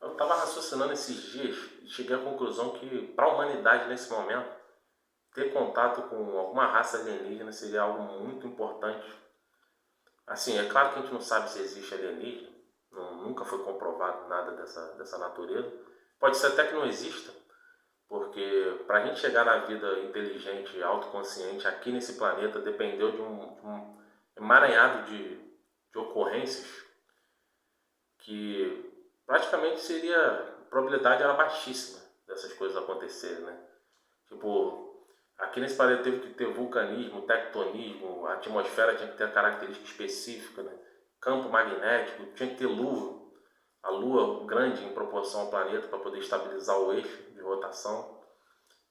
Eu estava raciocinando esses dias e cheguei à conclusão que, para a humanidade nesse momento, ter contato com alguma raça alienígena seria algo muito importante. Assim, é claro que a gente não sabe se existe alienígena, nunca foi comprovado nada dessa natureza. Pode ser até que não exista, porque para a gente chegar na vida inteligente, autoconsciente aqui nesse planeta dependeu de um emaranhado de ocorrências que praticamente seria, a probabilidade era baixíssima dessas coisas acontecerem, né? Tipo, aqui nesse planeta teve que ter vulcanismo, tectonismo, a atmosfera tinha que ter característica específica, né? Campo magnético, tinha que ter lua, a lua grande em proporção ao planeta para poder estabilizar o eixo de rotação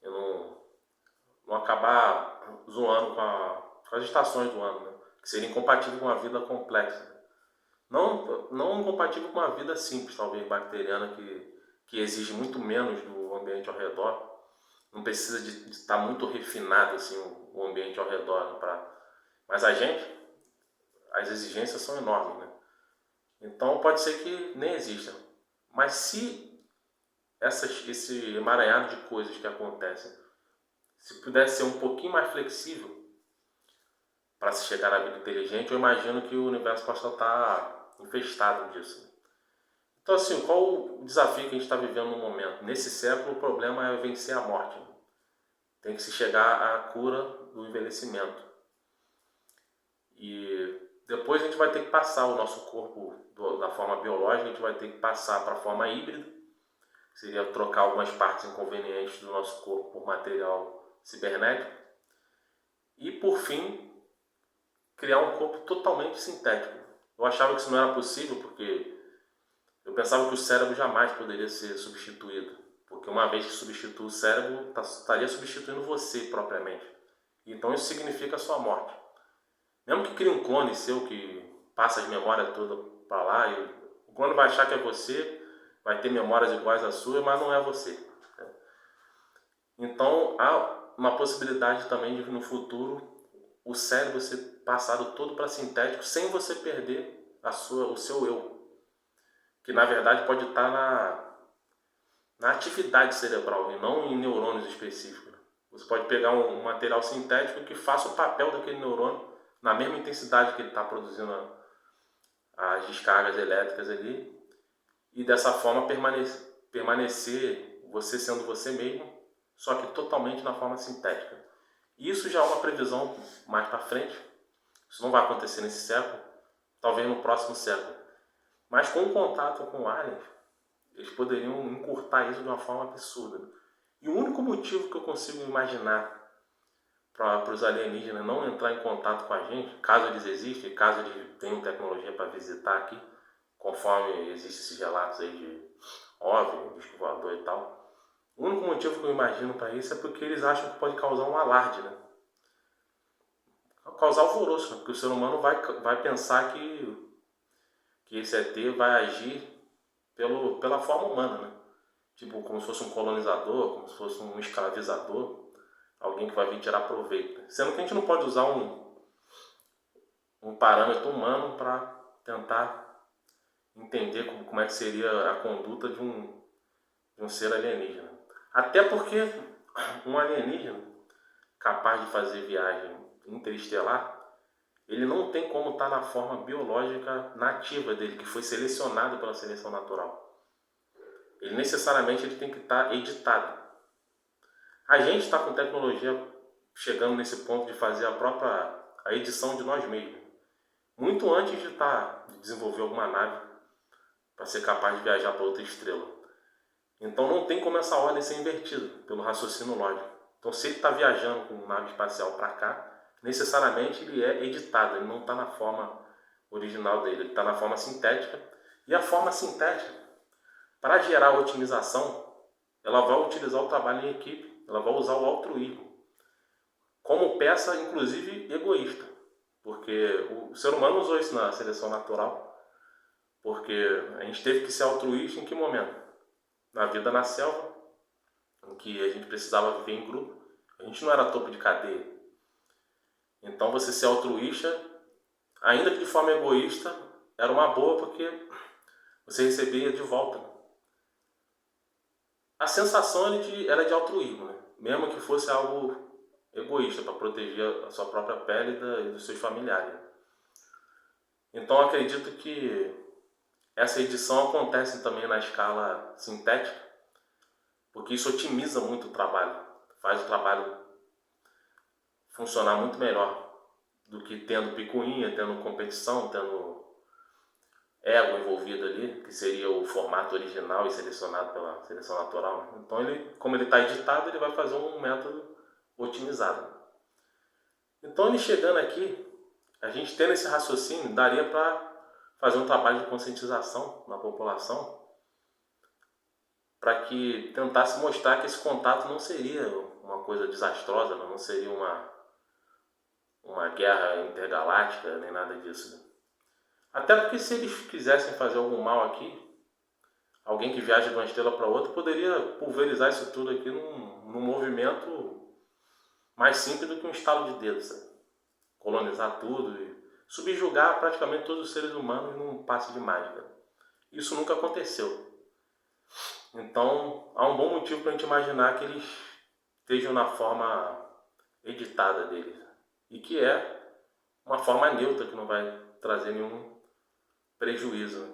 e não acabar zoando com as estações do ano, né? Que seria incompatível com uma vida complexa. Não incompatível com uma vida simples, talvez bacteriana, que exige muito menos do ambiente ao redor. Não precisa de estar muito refinado assim, o ambiente ao redor. Né, mas a gente, as exigências são enormes. Né? Então pode ser que nem exista. Mas se esse emaranhado de coisas que acontecem, se pudesse ser um pouquinho mais flexível para se chegar à vida inteligente, eu imagino que o universo possa estar infestado disso. Então, assim, qual o desafio que a gente está vivendo no momento? Nesse século, o problema é vencer a morte. Tem que se chegar à cura do envelhecimento. E depois a gente vai ter que passar o nosso corpo da forma biológica, a gente vai ter que passar para a forma híbrida, que seria trocar algumas partes inconvenientes do nosso corpo por material cibernético. E, por fim, criar um corpo totalmente sintético. Eu achava que isso não era possível porque eu pensava que o cérebro jamais poderia ser substituído, porque uma vez que substitui o cérebro, estaria substituindo você propriamente. Então isso significa a sua morte. Mesmo que crie um clone seu que passa as memórias todas para lá, e o clone vai achar que é você, vai ter memórias iguais às suas, mas não é você. Então há uma possibilidade também de no futuro o cérebro ser passado todo para sintético sem você perder o seu eu, que na verdade pode estar na atividade cerebral e não em neurônios específicos. Você pode pegar um material sintético que faça o papel daquele neurônio na mesma intensidade que ele está produzindo as descargas elétricas ali e dessa forma permanecer você sendo você mesmo, só que totalmente na forma sintética. Isso já é uma previsão mais para frente. Isso não vai acontecer nesse século, talvez no próximo século. Mas com o contato com aliens, eles poderiam encurtar isso de uma forma absurda. E o único motivo que eu consigo imaginar para os alienígenas não entrar em contato com a gente, caso eles existam, caso eles tenham tecnologia para visitar aqui, conforme existem esses relatos aí de OVNI, disco voador e tal, o único motivo que eu imagino para isso é porque eles acham que pode causar um alarde, né? Causar alvoroço, né? Porque o ser humano vai pensar que esse ET vai agir pela forma humana, né? Tipo, como se fosse um colonizador, como se fosse um escravizador, alguém que vai vir tirar proveito. Sendo que a gente não pode usar um parâmetro humano para tentar entender como é que seria a conduta de um ser alienígena. Até porque um alienígena capaz de fazer viagem interestelar, ele não tem como estar na forma biológica nativa dele, que foi selecionado pela seleção natural. Ele necessariamente ele tem que estar editado. A gente está com tecnologia chegando nesse ponto de fazer a edição de nós mesmos. Muito antes de desenvolver alguma nave para ser capaz de viajar para outra estrela. Então não tem como essa ordem ser invertida pelo raciocínio lógico. Então se ele está viajando com nave espacial para cá, necessariamente ele é editado, ele não está na forma original dele, ele está na forma sintética. E a forma sintética, para gerar otimização, ela vai utilizar o trabalho em equipe, ela vai usar o altruísmo como peça, inclusive, egoísta. Porque o ser humano usou isso na seleção natural, porque a gente teve que ser altruísta em que momento? Na vida na selva, em que a gente precisava viver em grupo, a gente não era topo de cadeia. Então você ser altruísta, ainda que de forma egoísta, era uma boa porque você recebia de volta. a sensação era de altruísmo, né? Mesmo que fosse algo egoísta, para proteger a sua própria pele e dos seus familiares. Então eu acredito que essa edição acontece também na escala sintética, porque isso otimiza muito o trabalho, faz o trabalho funcionar muito melhor do que tendo picuinha, tendo competição, tendo ego envolvido ali, que seria o formato original e selecionado pela seleção natural, né? Então, como ele está editado, ele vai fazer um método otimizado. Então, ele chegando aqui, a gente tendo esse raciocínio, daria para fazer um trabalho de conscientização na população, para que tentasse mostrar que esse contato não seria uma coisa desastrosa, não seria uma guerra intergaláctica, nem nada disso, né? Até porque se eles quisessem fazer algum mal aqui, alguém que viaja de uma estrela para outra poderia pulverizar isso tudo aqui num movimento mais simples do que um estalo de dedos, sabe? Colonizar tudo e subjugar praticamente todos os seres humanos num passe de mágica. Isso nunca aconteceu. Então há um bom motivo para a gente imaginar que eles estejam na forma editada deles, e que é uma forma neutra que não vai trazer nenhum prejuízo, né?